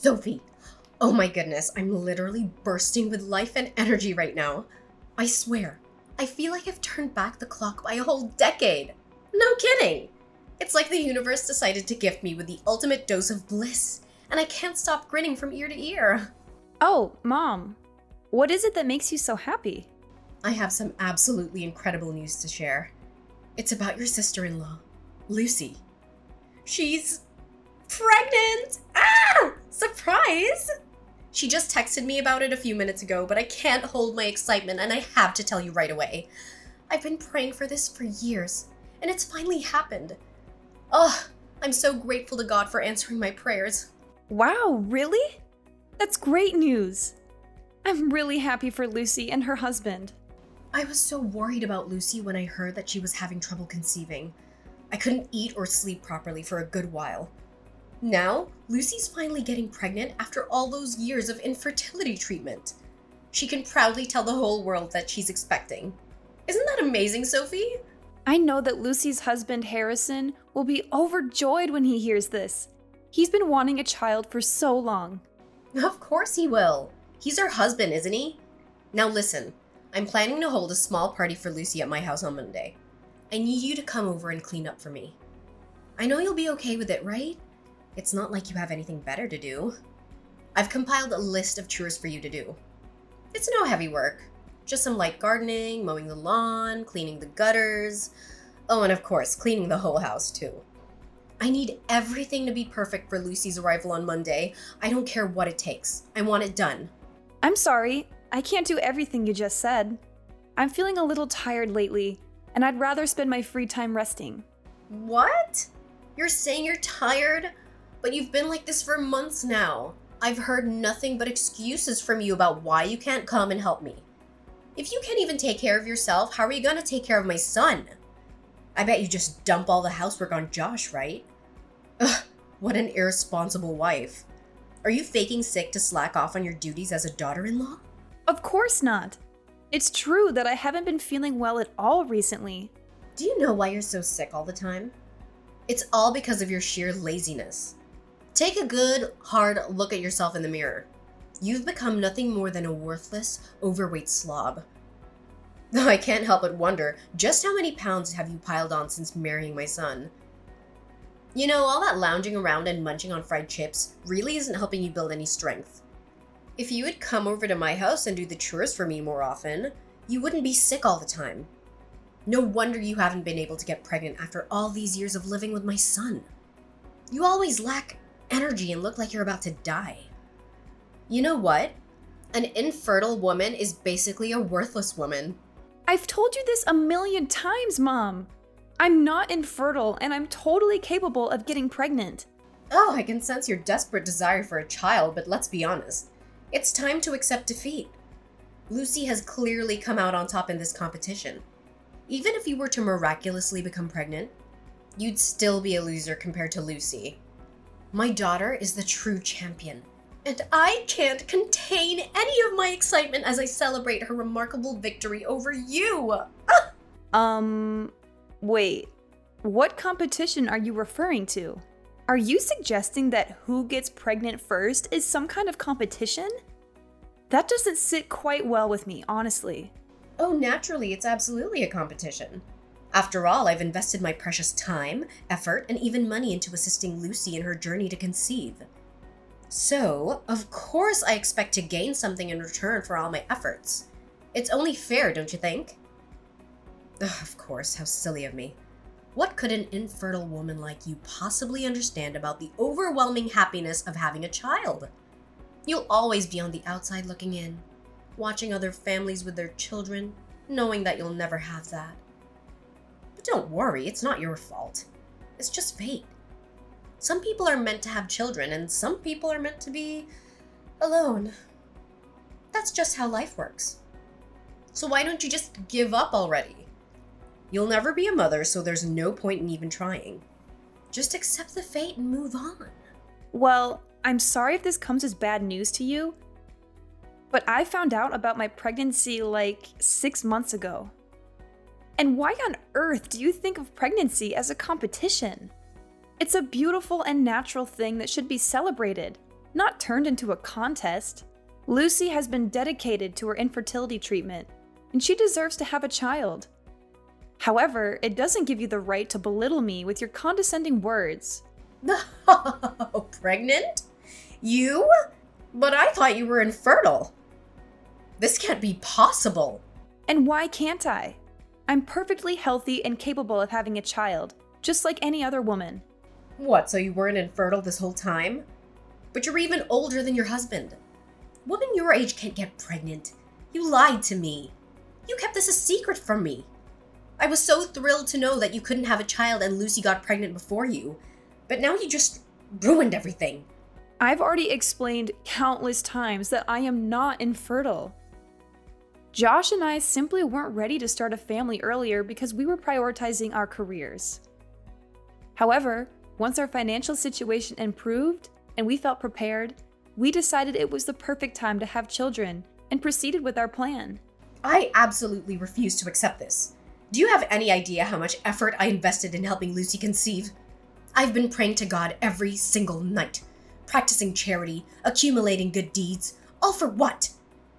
Sophie! Oh my goodness, I'm literally bursting with life and energy right now. I swear, I feel like I've turned back the clock by a whole decade. No kidding! It's like the universe decided to gift me with the ultimate dose of bliss, and I can't stop grinning from ear to ear. Oh, Mom, what is it that makes you so happy? I have some absolutely incredible news to share. It's about your sister-in-law, Lucy. She's pregnant! Ah! Surprise! She just texted me about it a few minutes ago, but I can't hold my excitement and I have to tell you right away. I've been praying for this for years, and it's finally happened. Ugh, I'm so grateful to God for answering my prayers. Wow, really? That's great news. I'm really happy for Lucy and her husband. I was so worried about Lucy when I heard that she was having trouble conceiving. I couldn't eat or sleep properly for a good while. Now, Lucy's finally getting pregnant after all those years of infertility treatment. She can proudly tell the whole world that she's expecting. Isn't that amazing, Sophie? I know that Lucy's husband, Harrison, will be overjoyed when he hears this. He's been wanting a child for so long. Of course he will. He's her husband, isn't he? Now listen, I'm planning to hold a small party for Lucy at my house on Monday. I need you to come over and clean up for me. I know you'll be okay with it, right? It's not like you have anything better to do. I've compiled a list of chores for you to do. It's no heavy work. Just some light gardening, mowing the lawn, cleaning the gutters. Oh, and of course, cleaning the whole house too. I need everything to be perfect for Lucy's arrival on Monday. I don't care what it takes. I want it done. I'm sorry, I can't do everything you just said. I'm feeling a little tired lately, and I'd rather spend my free time resting. What? You're saying you're tired? But you've been like this for months now. I've heard nothing but excuses from you about why you can't come and help me. If you can't even take care of yourself, how are you gonna take care of my son? I bet you just dump all the housework on Josh, right? Ugh, what an irresponsible wife. Are you faking sick to slack off on your duties as a daughter-in-law? Of course not. It's true that I haven't been feeling well at all recently. Do you know why you're so sick all the time? It's all because of your sheer laziness. Take a good, hard look at yourself in the mirror. You've become nothing more than a worthless, overweight slob. I can't help but wonder, just how many pounds have you piled on since marrying my son? You know, all that lounging around and munching on fried chips really isn't helping you build any strength. If you would come over to my house and do the chores for me more often, you wouldn't be sick all the time. No wonder you haven't been able to get pregnant after all these years of living with my son. You always lack energy and look like you're about to die. You know what? An infertile woman is basically a worthless woman. I've told you this a million times, Mom. I'm not infertile, and I'm totally capable of getting pregnant. Oh, I can sense your desperate desire for a child, but let's be honest. It's time to accept defeat. Lucy has clearly come out on top in this competition. Even if you were to miraculously become pregnant, you'd still be a loser compared to Lucy. My daughter is the true champion, and I can't contain any of my excitement as I celebrate her remarkable victory over you. Wait, what competition are you referring to? Are you suggesting that who gets pregnant first is some kind of competition? That doesn't sit quite well with me, honestly. Oh, naturally, it's absolutely a competition. After all, I've invested my precious time, effort, and even money into assisting Lucy in her journey to conceive. So, of course I expect to gain something in return for all my efforts. It's only fair, don't you think? Ugh, of course, how silly of me. What could an infertile woman like you possibly understand about the overwhelming happiness of having a child? You'll always be on the outside looking in, watching other families with their children, knowing that you'll never have that. But don't worry, it's not your fault. It's just fate. Some people are meant to have children, and some people are meant to be alone. That's just how life works. So why don't you just give up already? You'll never be a mother, so there's no point in even trying. Just accept the fate and move on. Well, I'm sorry if this comes as bad news to you, but I found out about my pregnancy like 6 months ago. And why on earth do you think of pregnancy as a competition? It's a beautiful and natural thing that should be celebrated. not turned into a contest. Lucy has been dedicated to her infertility treatment, and she deserves to have a child. However, it doesn't give you the right to belittle me with your condescending words. Pregnant? You? But I thought you were infertile. This can't be possible. And why can't I? I'm perfectly healthy and capable of having a child, just like any other woman. What, so you weren't infertile this whole time? But you're even older than your husband. Women your age can't get pregnant. You lied to me. You kept this a secret from me. I was so thrilled to know that you couldn't have a child and Lucy got pregnant before you. But now you just ruined everything. I've already explained countless times that I am not infertile. Josh and I simply weren't ready to start a family earlier because we were prioritizing our careers. However, once our financial situation improved and we felt prepared, we decided it was the perfect time to have children and proceeded with our plan. I absolutely refuse to accept this. Do you have any idea how much effort I invested in helping Lucy conceive? I've been praying to God every single night, practicing charity, accumulating good deeds, all for what?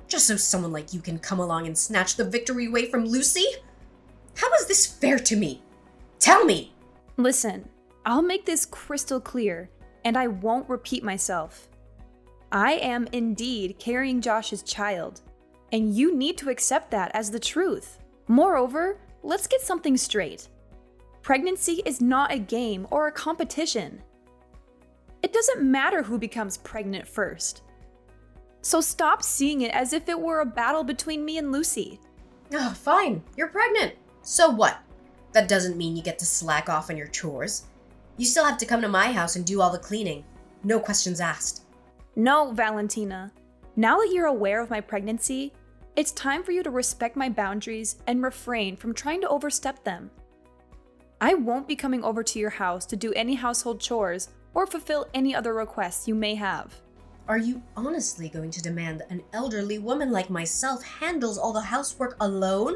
Just so someone like you can come along and snatch the victory away from Lucy? How is this fair to me? Tell me! Listen, I'll make this crystal clear, and I won't repeat myself. I am indeed carrying Josh's child, and you need to accept that as the truth. Moreover, let's get something straight. Pregnancy is not a game or a competition. It doesn't matter who becomes pregnant first. So stop seeing it as if it were a battle between me and Lucy. Oh, fine. You're pregnant. So what? That doesn't mean you get to slack off on your chores. You still have to come to my house and do all the cleaning. No questions asked. No, Valentina. Now that you're aware of my pregnancy, it's time for you to respect my boundaries and refrain from trying to overstep them. I won't be coming over to your house to do any household chores or fulfill any other requests you may have. Are you honestly going to demand that an elderly woman like myself handles all the housework alone?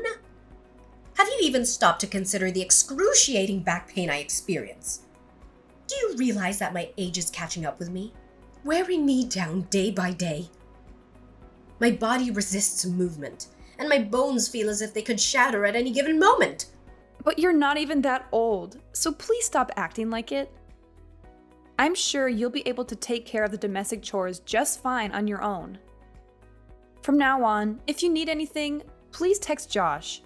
Have you even stopped to consider the excruciating back pain I experience? Do you realize that my age is catching up with me, wearing me down day by day? My body resists movement, and my bones feel as if they could shatter at any given moment. But you're not even that old, so please stop acting like it. I'm sure you'll be able to take care of the domestic chores just fine on your own. From now on, if you need anything, please text Josh.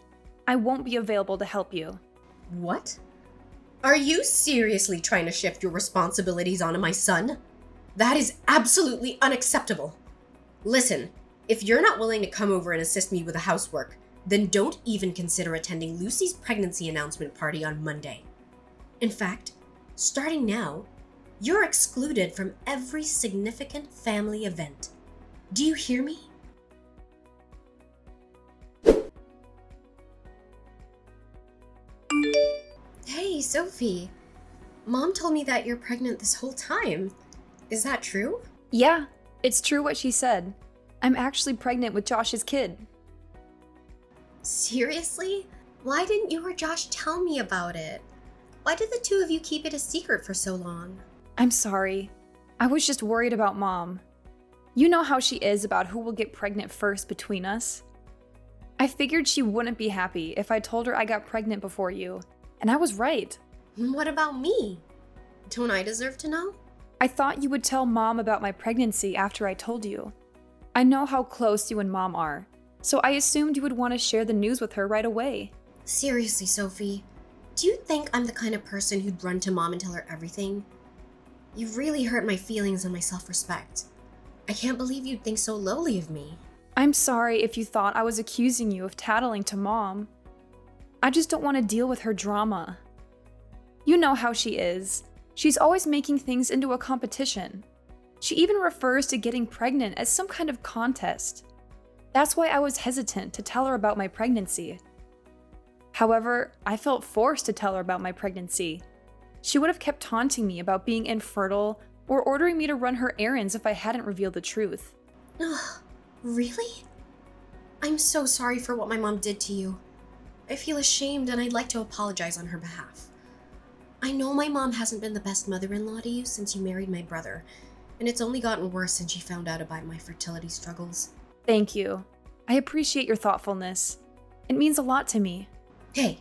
I won't be available to help you. What? Are you seriously trying to shift your responsibilities onto my son? That is absolutely unacceptable. Listen, if you're not willing to come over and assist me with the housework, then don't even consider attending Lucy's pregnancy announcement party on Monday. In fact, starting now, you're excluded from every significant family event. Do you hear me? Hey, Sophie. Mom told me that you're pregnant this whole time. Is that true? Yeah, it's true what she said. I'm actually pregnant with Josh's kid. Seriously? Why didn't you or Josh tell me about it? Why did the two of you keep it a secret for so long? I'm sorry. I was just worried about Mom. You know how she is about who will get pregnant first between us. I figured she wouldn't be happy if I told her I got pregnant before you, and I was right. What about me? Don't I deserve to know? I thought you would tell Mom about my pregnancy after I told you. I know how close you and Mom are, so I assumed you would want to share the news with her right away. Seriously, Sophie, do you think I'm the kind of person who'd run to Mom and tell her everything? You've really hurt my feelings and my self-respect. I can't believe you'd think so lowly of me. I'm sorry if you thought I was accusing you of tattling to Mom. I just don't want to deal with her drama. You know how she is. She's always making things into a competition. She even refers to getting pregnant as some kind of contest. That's why I was hesitant to tell her about my pregnancy. However, I felt forced to tell her about my pregnancy. She would have kept taunting me about being infertile or ordering me to run her errands if I hadn't revealed the truth. Ugh, really? I'm so sorry for what my mom did to you. I feel ashamed and I'd like to apologize on her behalf. I know my mom hasn't been the best mother-in-law to you since you married my brother, and it's only gotten worse since she found out about my fertility struggles. Thank you. I appreciate your thoughtfulness. It means a lot to me. Hey,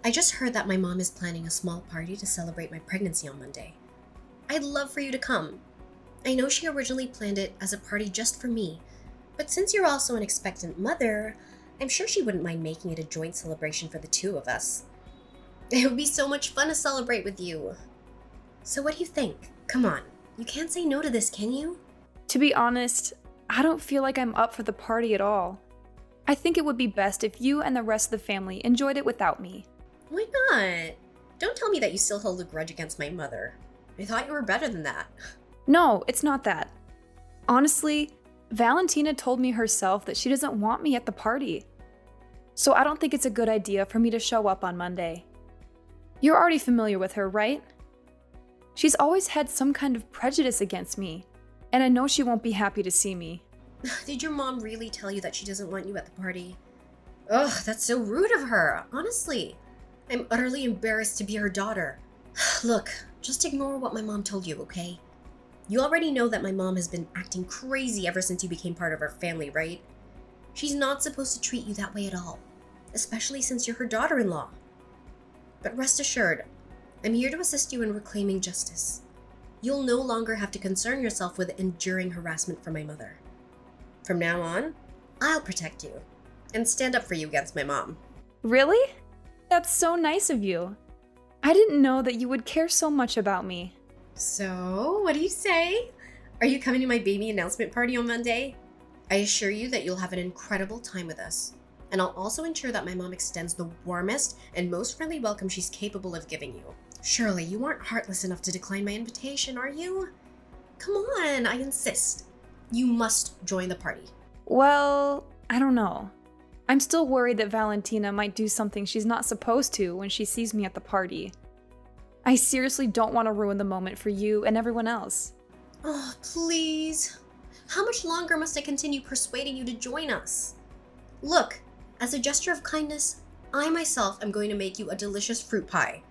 I just heard that my mom is planning a small party to celebrate my pregnancy on Monday. I'd love for you to come. I know she originally planned it as a party just for me, but since you're also an expectant mother, I'm sure she wouldn't mind making it a joint celebration for the two of us. It would be so much fun to celebrate with you. So what do you think? Come on, you can't say no to this, can you? To be honest, I don't feel like I'm up for the party at all. I think it would be best if you and the rest of the family enjoyed it without me. Why not? Don't tell me that you still hold a grudge against my mother. I thought you were better than that. No, it's not that. Honestly, Valentina told me herself that she doesn't want me at the party. So I don't think it's a good idea for me to show up on Monday. You're already familiar with her, right? She's always had some kind of prejudice against me, and I know she won't be happy to see me. Did your mom really tell you that she doesn't want you at the party? Ugh, that's so rude of her, honestly. I'm utterly embarrassed to be her daughter. Look, just ignore what my mom told you, okay? You already know that my mom has been acting crazy ever since you became part of our family, right? She's not supposed to treat you that way at all, especially since you're her daughter-in-law. But rest assured, I'm here to assist you in reclaiming justice. You'll no longer have to concern yourself with enduring harassment from my mother. From now on, I'll protect you and stand up for you against my mom. Really? That's so nice of you. I didn't know that you would care so much about me. So, what do you say? Are you coming to my baby announcement party on Monday? I assure you that you'll have an incredible time with us. And I'll also ensure that my mom extends the warmest and most friendly welcome she's capable of giving you. Surely you aren't heartless enough to decline my invitation, are you? Come on, I insist. You must join the party. Well, I don't know. I'm still worried that Valentina might do something she's not supposed to when she sees me at the party. I seriously don't want to ruin the moment for you and everyone else. Oh, please. How much longer must I continue persuading you to join us? Look, as a gesture of kindness, I myself am going to make you a delicious fruit pie.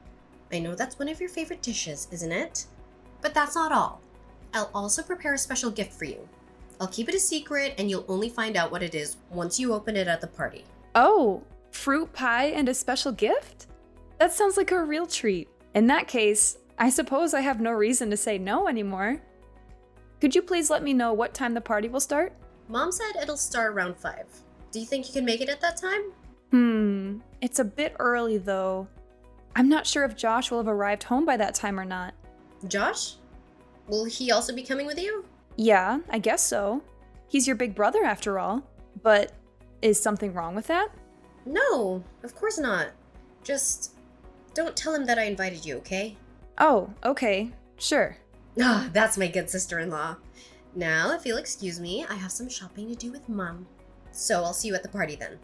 I know that's one of your favorite dishes, isn't it? But that's not all. I'll also prepare a special gift for you. I'll keep it a secret and you'll only find out what it is once you open it at the party. Oh, fruit pie and a special gift? That sounds like a real treat. In that case, I suppose I have no reason to say no anymore. Could you please let me know what time the party will start? Mom said it'll start around 5. Do you think you can make it at that time? It's a bit early though. I'm not sure if Josh will have arrived home by that time or not. Josh? Will he also be coming with you? Yeah, I guess so. He's your big brother after all. But is something wrong with that? No, of course not. Just don't tell him that I invited you, okay? Oh, okay. Sure. Ah, that's my good sister-in-law. Now, if you'll excuse me, I have some shopping to do with Mom. So I'll see you at the party then.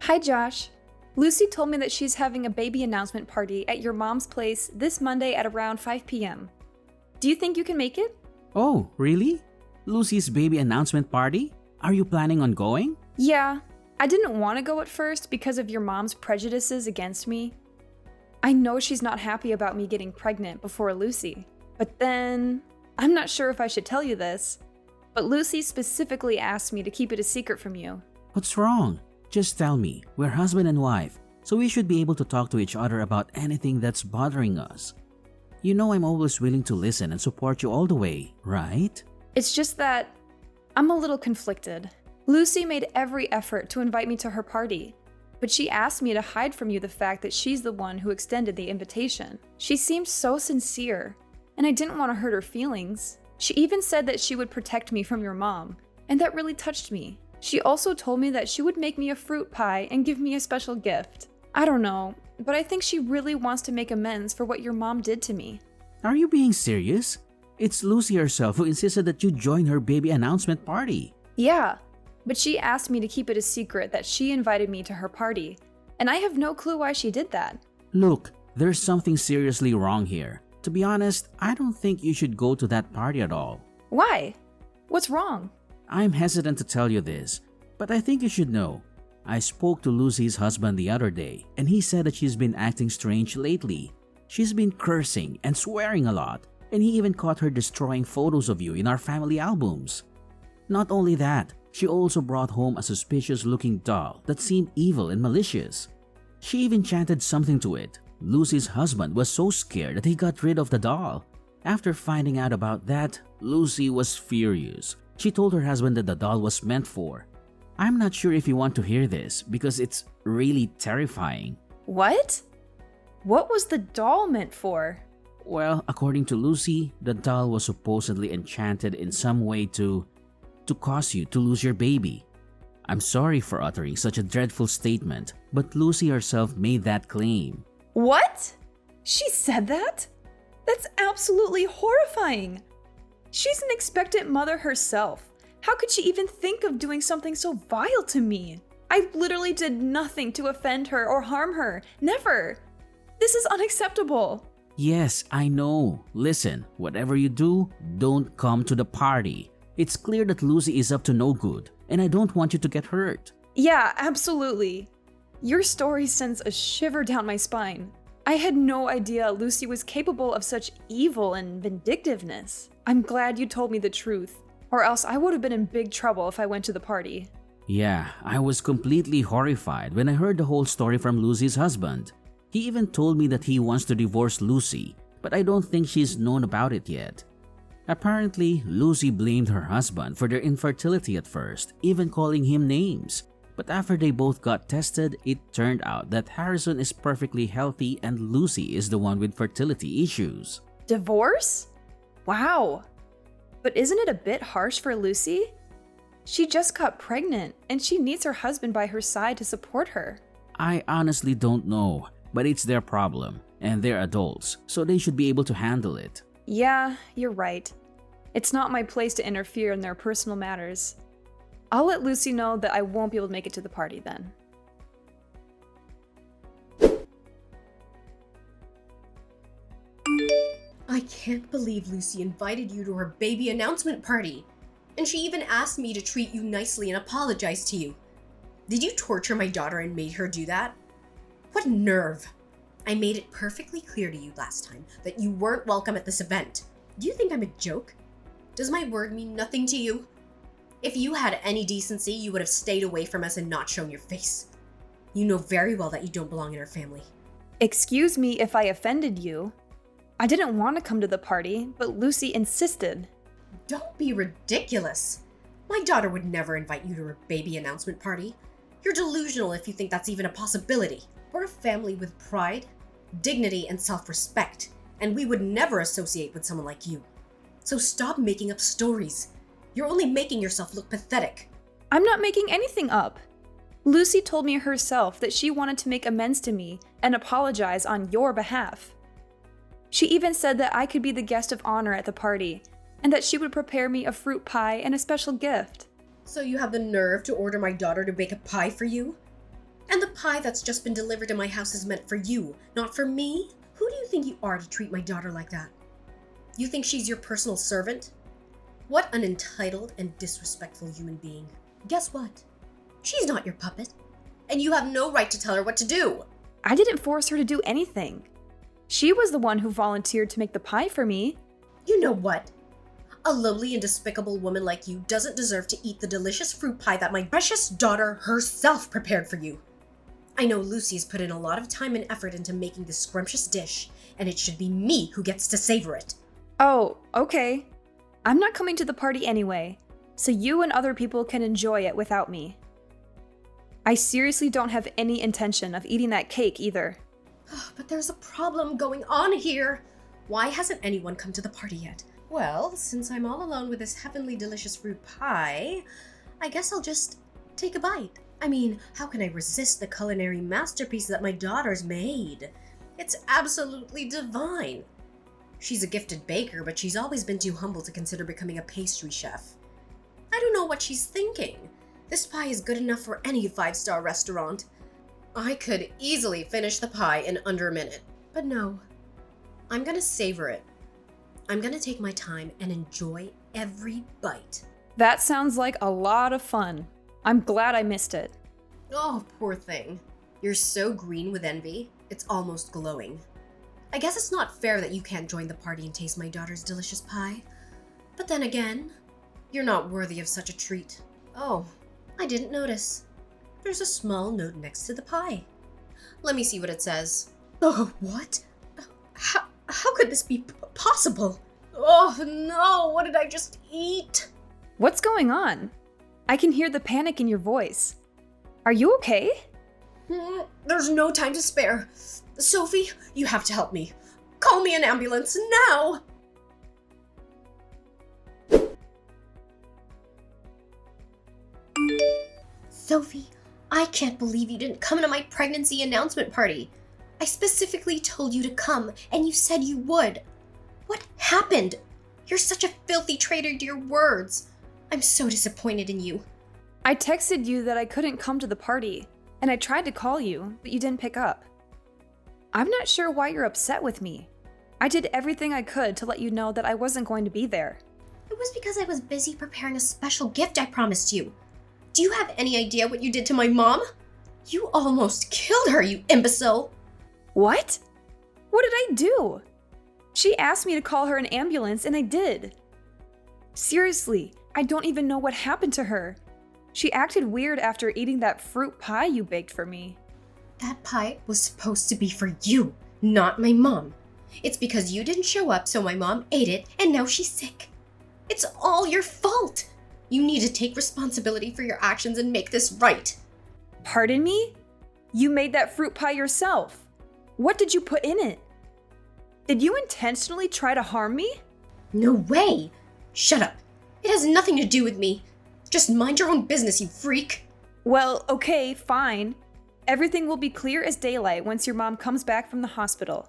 Hi, Josh. Lucy told me that she's having a baby announcement party at your mom's place this Monday at around 5 p.m. Do you think you can make it? Oh, really? Lucy's baby announcement party? Are you planning on going? Yeah. I didn't want to go at first because of your mom's prejudices against me. I know she's not happy about me getting pregnant before Lucy. But then, I'm not sure if I should tell you this, but Lucy specifically asked me to keep it a secret from you. What's wrong? Just tell me. We're husband and wife, so we should be able to talk to each other about anything that's bothering us. You know I'm always willing to listen and support you all the way, right? It's just that I'm a little conflicted. Lucy made every effort to invite me to her party, but she asked me to hide from you the fact that she's the one who extended the invitation. She seemed so sincere, and I didn't want to hurt her feelings. She even said that she would protect me from your mom, and that really touched me. She also told me that she would make me a fruit pie and give me a special gift. I don't know, but I think she really wants to make amends for what your mom did to me. Are you being serious? It's Lucy herself who insisted that you join her baby announcement party. Yeah, but she asked me to keep it a secret that she invited me to her party, and I have no clue why she did that. Look, there's something seriously wrong here. To be honest, I don't think you should go to that party at all. Why? What's wrong? I'm hesitant to tell you this, but I think you should know. I spoke to Lucy's husband the other day, and he said that she's been acting strange lately. She's been cursing and swearing a lot, and he even caught her destroying photos of you in our family albums. Not only that, she also brought home a suspicious-looking doll that seemed evil and malicious. She even chanted something to it. Lucy's husband was so scared that he got rid of the doll. After finding out about that, Lucy was furious. She told her husband that the doll was meant for. I'm not sure if you want to hear this because it's really terrifying. What? What was the doll meant for? Well, according to Lucy, the doll was supposedly enchanted in some way to cause you to lose your baby. I'm sorry for uttering such a dreadful statement, but Lucy herself made that claim. What? She said that? That's absolutely horrifying. She's an expectant mother herself. How could she even think of doing something so vile to me? I literally did nothing to offend her or harm her. Never. This is unacceptable. Yes, I know. Listen, whatever you do, don't come to the party. It's clear that Lucy is up to no good, and I don't want you to get hurt. Yeah, absolutely. Your story sends a shiver down my spine. I had no idea Lucy was capable of such evil and vindictiveness. I'm glad you told me the truth, or else I would have been in big trouble if I went to the party. Yeah, I was completely horrified when I heard the whole story from Lucy's husband. He even told me that he wants to divorce Lucy, but I don't think she's known about it yet. Apparently, Lucy blamed her husband for their infertility at first, even calling him names. But after they both got tested, it turned out that Harrison is perfectly healthy and Lucy is the one with fertility issues. Divorce? Wow. But isn't it a bit harsh for Lucy? She just got pregnant and she needs her husband by her side to support her. I honestly don't know, but it's their problem, and they're adults, so they should be able to handle it. Yeah, you're right. It's not my place to interfere in their personal matters. I'll let Lucy know that I won't be able to make it to the party then. I can't believe Lucy invited you to her baby announcement party. And she even asked me to treat you nicely and apologize to you. Did you torture my daughter and made her do that? What nerve! I made it perfectly clear to you last time that you weren't welcome at this event. Do you think I'm a joke? Does my word mean nothing to you? If you had any decency, you would have stayed away from us and not shown your face. You know very well that you don't belong in our family. Excuse me if I offended you. I didn't want to come to the party, but Lucy insisted. Don't be ridiculous. My daughter would never invite you to her baby announcement party. You're delusional if you think that's even a possibility. We're a family with pride, dignity, and self-respect, and we would never associate with someone like you. So stop making up stories. You're only making yourself look pathetic. I'm not making anything up. Lucy told me herself that she wanted to make amends to me and apologize on your behalf. She even said that I could be the guest of honor at the party, and that she would prepare me a fruit pie and a special gift. So you have the nerve to order my daughter to bake a pie for you? And the pie that's just been delivered to my house is meant for you, not for me? Who do you think you are to treat my daughter like that? You think she's your personal servant? What an entitled and disrespectful human being. Guess what? She's not your puppet, and you have no right to tell her what to do. I didn't force her to do anything. She was the one who volunteered to make the pie for me. You know what? A lowly and despicable woman like you doesn't deserve to eat the delicious fruit pie that my precious daughter herself prepared for you. I know Lucy's put in a lot of time and effort into making this scrumptious dish, and it should be me who gets to savor it. Oh, okay. I'm not coming to the party anyway, so you and other people can enjoy it without me. I seriously don't have any intention of eating that cake either. But there's a problem going on here. Why hasn't anyone come to the party yet? Well, since I'm all alone with this heavenly delicious fruit pie, I guess I'll just take a bite. I mean, how can I resist the culinary masterpiece that my daughter's made? It's absolutely divine. She's a gifted baker, but she's always been too humble to consider becoming a pastry chef. I don't know what she's thinking. This pie is good enough for any five-star restaurant. I could easily finish the pie in under a minute. But no, I'm gonna savor it. I'm gonna take my time and enjoy every bite. That sounds like a lot of fun. I'm glad I missed it. Oh, poor thing. You're so green with envy, it's almost glowing. I guess it's not fair that you can't join the party and taste my daughter's delicious pie. But then again, you're not worthy of such a treat. Oh, I didn't notice. There's a small note next to the pie. Let me see what it says. Oh, what? How could this be possible? Oh no, what did I just eat? What's going on? I can hear the panic in your voice. Are you okay? There's no time to spare. Sophie, you have to help me. Call me an ambulance now! Sophie, I can't believe you didn't come to my pregnancy announcement party. I specifically told you to come, and you said you would. What happened? You're such a filthy traitor to your words. I'm so disappointed in you. I texted you that I couldn't come to the party, and I tried to call you, but you didn't pick up. I'm not sure why you're upset with me. I did everything I could to let you know that I wasn't going to be there. It was because I was busy preparing a special gift I promised you. Do you have any idea what you did to my mom? You almost killed her, you imbecile! What? What did I do? She asked me to call her an ambulance, and I did. Seriously, I don't even know what happened to her. She acted weird after eating that fruit pie you baked for me. That pie was supposed to be for you, not my mom. It's because you didn't show up, so my mom ate it, and now she's sick. It's all your fault. You need to take responsibility for your actions and make this right. Pardon me? You made that fruit pie yourself. What did you put in it? Did you intentionally try to harm me? No way! Shut up. It has nothing to do with me. Just mind your own business, you freak. Well, okay, fine. Everything will be clear as daylight once your mom comes back from the hospital.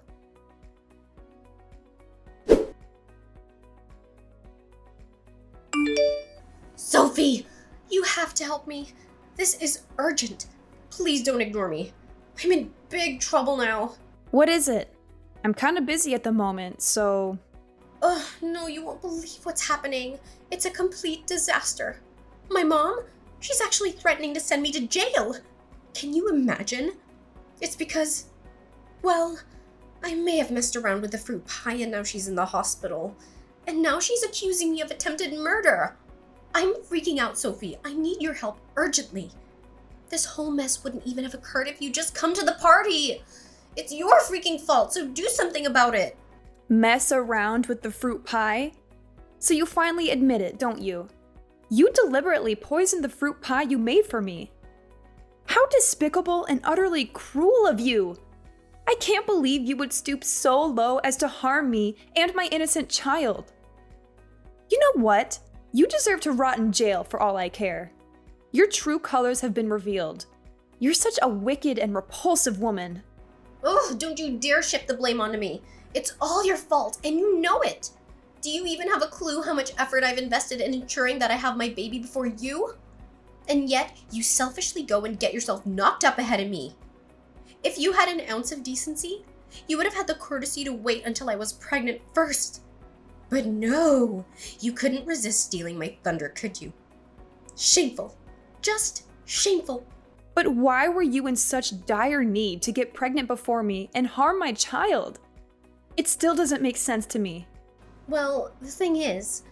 Sophie, you have to help me. This is urgent. Please don't ignore me. I'm in big trouble now. What is it? I'm kind of busy at the moment, so... Ugh, no, you won't believe what's happening. It's a complete disaster. My mom, she's actually threatening to send me to jail. Can you imagine? It's because, well, I may have messed around with the fruit pie and now she's in the hospital. And now she's accusing me of attempted murder. I'm freaking out, Sophie. I need your help urgently. This whole mess wouldn't even have occurred if you just come to the party. It's your freaking fault, so do something about it. Mess around with the fruit pie? So you finally admit it, don't you? You deliberately poisoned the fruit pie you made for me. How despicable and utterly cruel of you! I can't believe you would stoop so low as to harm me and my innocent child. You know what? You deserve to rot in jail for all I care. Your true colors have been revealed. You're such a wicked and repulsive woman. Oh, don't you dare shift the blame onto me. It's all your fault, and you know it. Do you even have a clue how much effort I've invested in ensuring that I have my baby before you? And yet, you selfishly go and get yourself knocked up ahead of me. If you had an ounce of decency, you would have had the courtesy to wait until I was pregnant first. But no, you couldn't resist stealing my thunder, could you? Shameful. Just shameful. But why were you in such dire need to get pregnant before me and harm my child? It still doesn't make sense to me. Well, the thing is,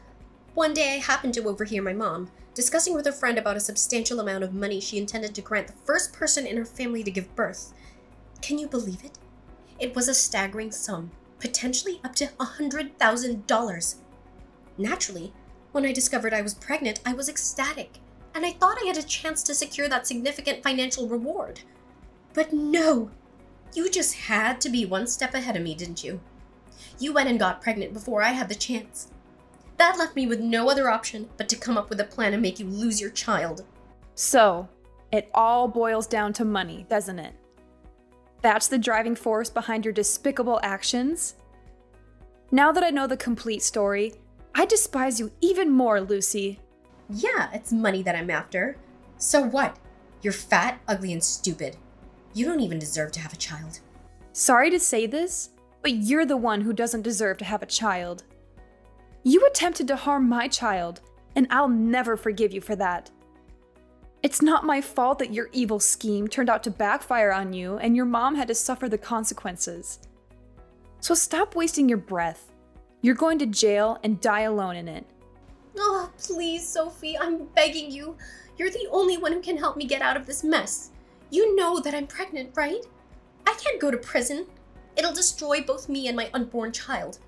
one day I happened to overhear my mom discussing with a friend about a substantial amount of money she intended to grant the first person in her family to give birth. Can you believe it? It was a staggering sum, potentially up to $100,000. Naturally, when I discovered I was pregnant, I was ecstatic, and I thought I had a chance to secure that significant financial reward. But no, you just had to be one step ahead of me, didn't you? You went and got pregnant before I had the chance. That left me with no other option but to come up with a plan to make you lose your child. So, it all boils down to money, doesn't it? That's the driving force behind your despicable actions? Now that I know the complete story, I despise you even more, Lucy. Yeah, it's money that I'm after. So what? You're fat, ugly, and stupid. You don't even deserve to have a child. Sorry to say this, but you're the one who doesn't deserve to have a child. You attempted to harm my child, and I'll never forgive you for that. It's not my fault that your evil scheme turned out to backfire on you and your mom had to suffer the consequences. So stop wasting your breath. You're going to jail and die alone in it. Oh, please, Sophie, I'm begging you. You're the only one who can help me get out of this mess. You know that I'm pregnant, right? I can't go to prison. It'll destroy both me and my unborn child.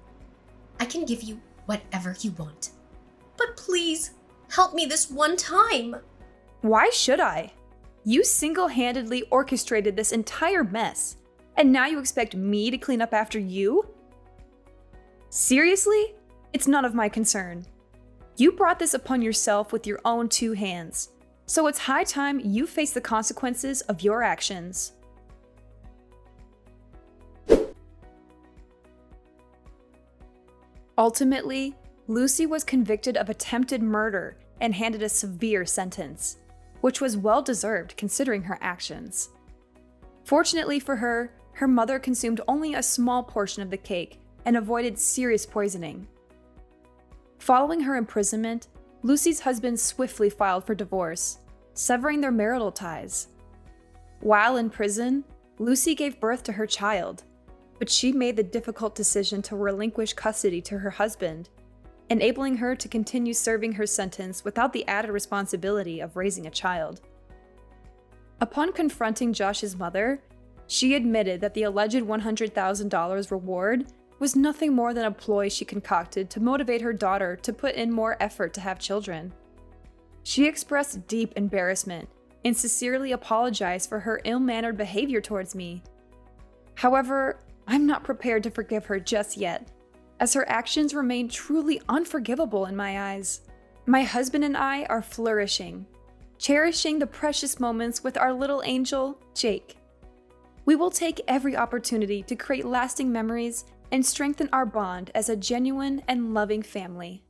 I can give you whatever you want. But please, help me this one time. Why should I? You single-handedly orchestrated this entire mess, and now you expect me to clean up after you? Seriously? It's none of my concern. You brought this upon yourself with your own 2 hands, so it's high time you face the consequences of your actions. Ultimately, Lucy was convicted of attempted murder and handed a severe sentence, which was well-deserved considering her actions. Fortunately for her, her mother consumed only a small portion of the cake and avoided serious poisoning. Following her imprisonment, Lucy's husband swiftly filed for divorce, severing their marital ties. While in prison, Lucy gave birth to her child, but she made the difficult decision to relinquish custody to her husband, enabling her to continue serving her sentence without the added responsibility of raising a child. Upon confronting Josh's mother, she admitted that the alleged $100,000 reward was nothing more than a ploy she concocted to motivate her daughter to put in more effort to have children. She expressed deep embarrassment and sincerely apologized for her ill-mannered behavior towards me. However, I'm not prepared to forgive her just yet, as her actions remain truly unforgivable in my eyes. My husband and I are flourishing, cherishing the precious moments with our little angel, Jake. We will take every opportunity to create lasting memories and strengthen our bond as a genuine and loving family.